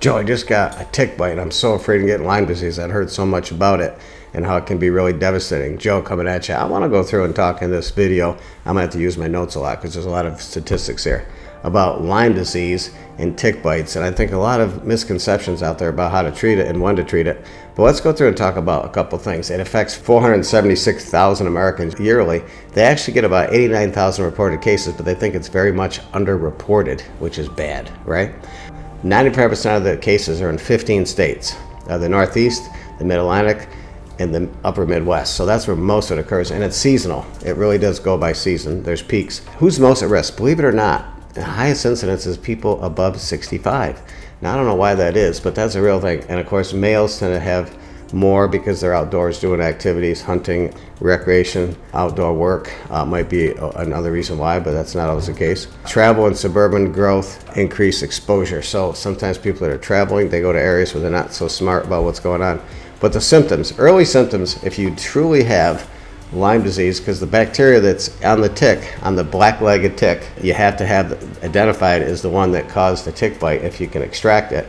Joe, I just got a tick bite. I'm so afraid of getting Lyme disease. I've heard so much about it and how it can be really devastating. Joe, coming at you. I want to go through and talk in this video. I'm going to have to use my notes a lot because there's a lot of statistics here about Lyme disease and tick bites. And I think a lot of misconceptions out there about how to treat it and when to treat it. But let's go through and talk about a couple things. It affects 476,000 Americans yearly. They actually get about 89,000 reported cases, but they think it's very much underreported, which is bad, right? 95% of the cases are in 15 states, the Northeast, the Mid-Atlantic, and the upper Midwest. So that's where most of it occurs, and it's seasonal. It really does go by season. There's peaks. Who's most at risk? Believe it or not, the highest incidence is people above 65. Now, I don't know why that is, but that's a real thing. And of course, males tend to have more because they're outdoors doing activities, hunting, recreation, outdoor work. Might be another reason why, but that's not always the case. Travel and suburban growth increase exposure. So sometimes people that are traveling, they go to areas where they're not so smart about what's going on. But the symptoms, early symptoms, if you truly have Lyme disease, because the bacteria that's on the tick, on the black-legged tick, you have to have identified as the one that caused the tick bite. If you can extract it,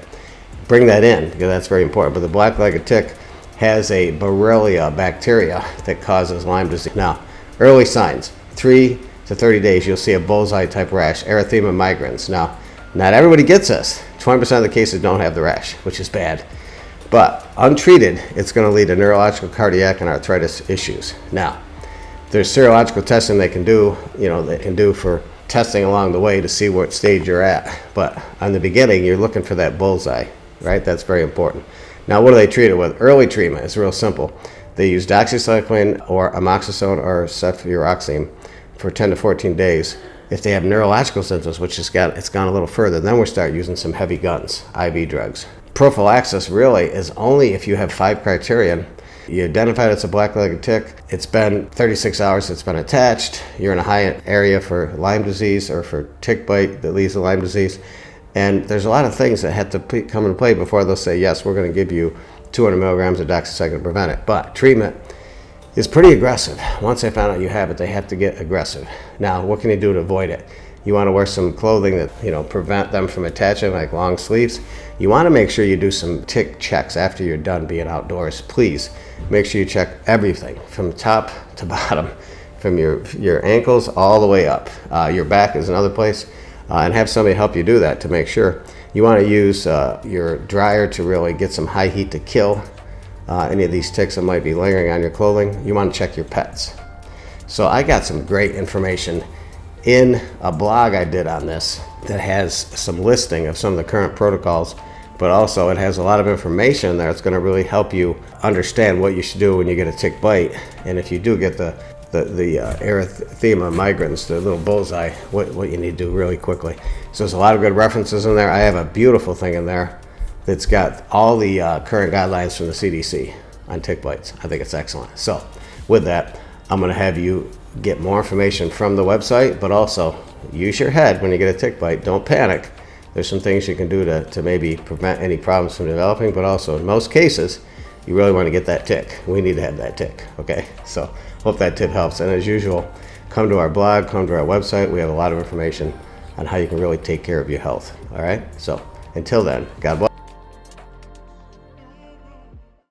bring that in, because that's very important. But the black-legged tick has a Borrelia bacteria that causes Lyme disease. Now, early signs, 3 to 30 days, you'll see a bullseye type rash, erythema migrans. Now, not everybody gets this. 20% of the cases don't have the rash, which is bad. But untreated, it's going to lead to neurological, cardiac, and arthritis issues. Now, there's serological testing they can do, for testing along the way to see what stage you're at. But on the beginning, you're looking for that bullseye, right? That's very important. Now, what do they treat it with? Early treatment is real simple. They use doxycycline or amoxicillin or cefuroxime for 10 to 14 days. If they have neurological symptoms, which it's gone a little further, then we'll start using some heavy guns, IV drugs. Prophylaxis really is only if you have 5 criterion. You identified it's a black-legged tick. It's been 36 hours it's been attached. You're in a high area for Lyme disease or for tick bite that leads to Lyme disease. And there's a lot of things that have to come into play before they'll say, yes, we're going to give you 200 milligrams of doxycycline to prevent it. But treatment is pretty aggressive. Once they found out you have it, they have to get aggressive. Now, what can you do to avoid it? You want to wear some clothing that prevent them from attaching, like long sleeves. You want to make sure you do some tick checks after you're done being outdoors. Please make sure you check everything from top to bottom, from your ankles all the way up. Your back is another place. And have somebody help you do that to make sure. You want to use your dryer to really get some high heat to kill any of these ticks that might be lingering on your clothing. You want to check your pets. So I got some great information in a blog I did on this that has some listing of some of the current protocols, but also it has a lot of information there that's going to really help you understand what you should do when you get a tick bite. And if you do get the erythema migrans, the little bullseye, what you need to do really quickly. So there's a lot of good references in there. I have a beautiful thing in there that's got all the current guidelines from the CDC on tick bites. I think it's excellent. So with that, I'm going to have you get more information from the website, but also use your head when you get a tick bite. Don't panic. There's some things you can do to maybe prevent any problems from developing, but also in most cases, you really want to get that tick. We need to have that tick, okay? So hope that tip helps. And as usual, come to our blog, come to our website. We have a lot of information on how you can really take care of your health, all right? So until then, God bless.